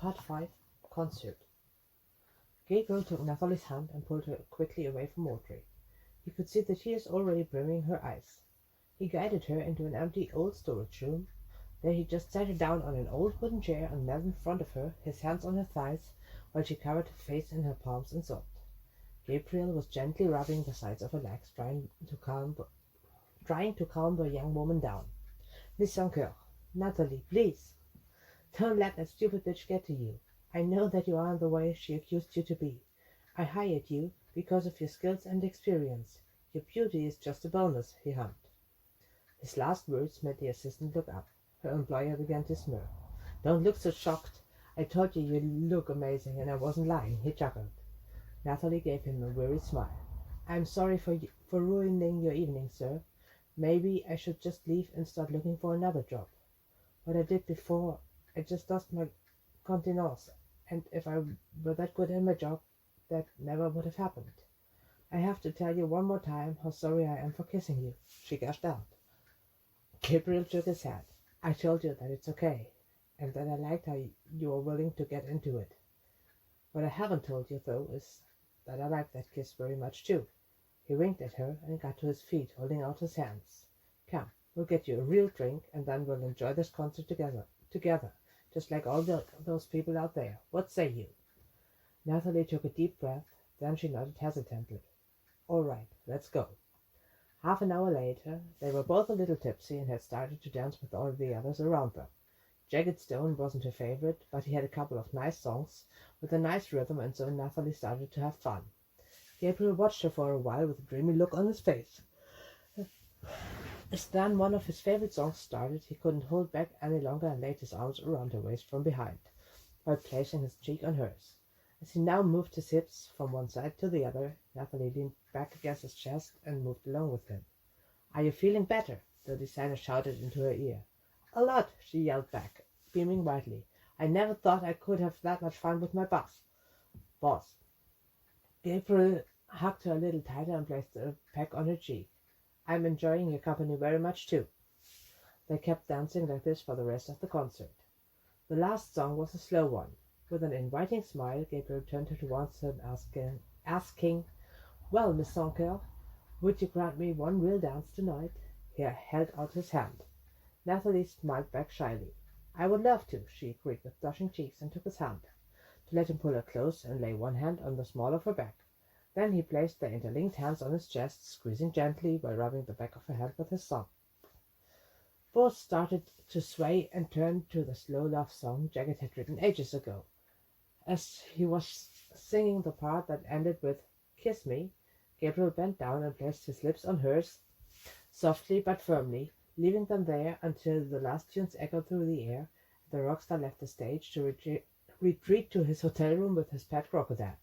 Part 5 Concert. Gabriel took Nathalie's hand and pulled her quickly away from Audrey. He could see the tears already brimming her eyes. He guided her into an empty old storage room. There he just sat her down on an old wooden chair and knelt in front of her, his hands on her thighs, while she covered her face in her palms and sobbed. Gabriel was gently rubbing the sides of her legs, trying to calm the young woman down. Miss Sancoeur, Nathalie, please. Don't let that stupid bitch get to you. I know that you aren't the way she accused you to be. I hired you because of your skills and experience. Your beauty is just a bonus, he hummed. His last words made the assistant look up. Her employer began to smirk. Don't look so shocked. I told you look amazing, and I wasn't lying, he chuckled. Nathalie gave him a weary smile. I'm sorry for ruining your evening, sir. Maybe I should just leave and start looking for another job. What I did before, I just lost my continence, and if I were that good at my job, that never would have happened. I have to tell you one more time how sorry I am for kissing you, she gushed out. Gabriel shook his head. I told you that it's okay, and that I liked how you were willing to get into it. What I haven't told you, though, is that I like that kiss very much, too. He winked at her and got to his feet, holding out his hands. Come, we'll get you a real drink, and then we'll enjoy this concert together, just like all those people out there. What say you? Nathalie took a deep breath, then she nodded hesitantly. All right, let's go. Half an hour later, they were both a little tipsy and had started to dance with all the others around them. Jagged Stone wasn't her favorite, but he had a couple of nice songs with a nice rhythm, and so Nathalie started to have fun. Gabriel watched her for a while with a dreamy look on his face. As then one of his favorite songs started, he couldn't hold back any longer and laid his arms around her waist from behind, while placing his cheek on hers. As he now moved his hips from one side to the other, Nathalie leaned back against his chest and moved along with him. Are you feeling better? The designer shouted into her ear. A lot, she yelled back, beaming brightly. I never thought I could have that much fun with my boss. Gabriel hugged her a little tighter and placed a peck on her cheek. I'm enjoying your company very much, too. They kept dancing like this for the rest of the concert. The last song was a slow one. With an inviting smile, Gabriel turned her towards him, asking, Well, Miss Sancoeur, would you grant me one real dance tonight? He held out his hand. Nathalie smiled back shyly. I would love to, she agreed with blushing cheeks, and took his hand, to let him pull her close and lay one hand on the small of her back. Then he placed their interlinked hands on his chest, squeezing gently while rubbing the back of her hand with his thumb. Both started to sway and turn to the slow love song Jagged had written ages ago. As he was singing the part that ended with Kiss Me, Gabriel bent down and placed his lips on hers, softly but firmly, leaving them there until the last tunes echoed through the air. The rock star left the stage to retreat to his hotel room with his pet crocodile.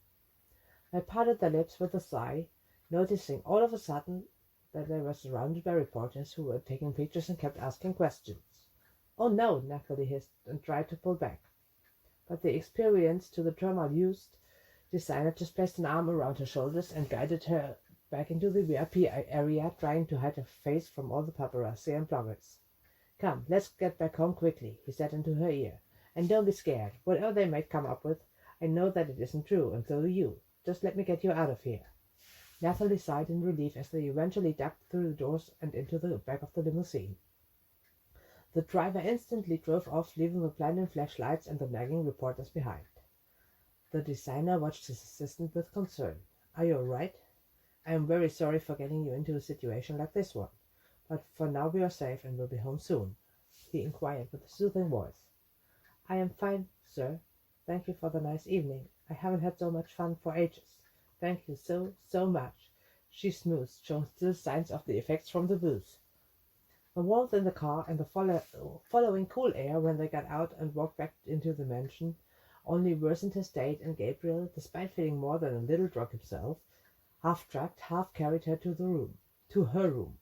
I parted their lips with a sigh, noticing all of a sudden that they were surrounded by reporters who were taking pictures and kept asking questions. Oh no, Nathalie hissed and tried to pull back. But the experienced to the turmoil designer just placed an arm around her shoulders and guided her back into the VIP area, trying to hide her face from all the paparazzi and bloggers. Come, let's get back home quickly, he said into her ear. And don't be scared. Whatever they might come up with, I know that it isn't true, and so do you. Just let me get you out of here. Nathalie sighed in relief as they eventually ducked through the doors and into the back of the limousine. The driver instantly drove off, leaving the blinding flashlights and the nagging reporters behind. The designer watched his assistant with concern. Are you all right? I am very sorry for getting you into a situation like this one, but for now we are safe and will be home soon, he inquired with a soothing voice. I am fine, sir. Thank you for the nice evening. I haven't had so much fun for ages. Thank you so much. She smoothed, showing still signs of the effects from the booze. The warmth in the car and the following cool air when they got out and walked back into the mansion only worsened her state, and Gabriel, despite feeling more than a little drunk himself, half dragged, half carried her to her room.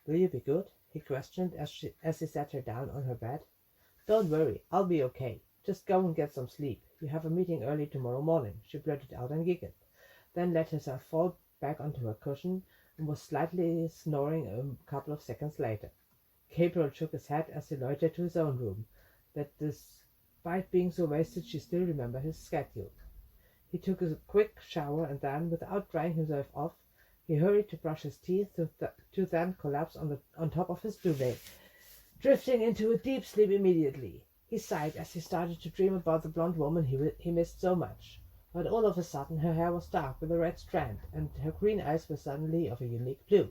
Will you be good? He questioned as he sat her down on her bed. Don't worry, I'll be okay. Just go and get some sleep. You have a meeting early tomorrow morning, she blurted out and giggled, then let herself fall back onto her cushion and was slightly snoring a couple of seconds later. Gabriel shook his head as he loitered to his own room, that despite being so wasted she still remembered his schedule. He took a quick shower and then, without drying himself off, he hurried to brush his teeth to then collapse on top of his duvet, drifting into a deep sleep immediately. He sighed as he started to dream about the blonde woman he missed so much. But all of a sudden her hair was dark with a red strand, and her green eyes were suddenly of a unique blue.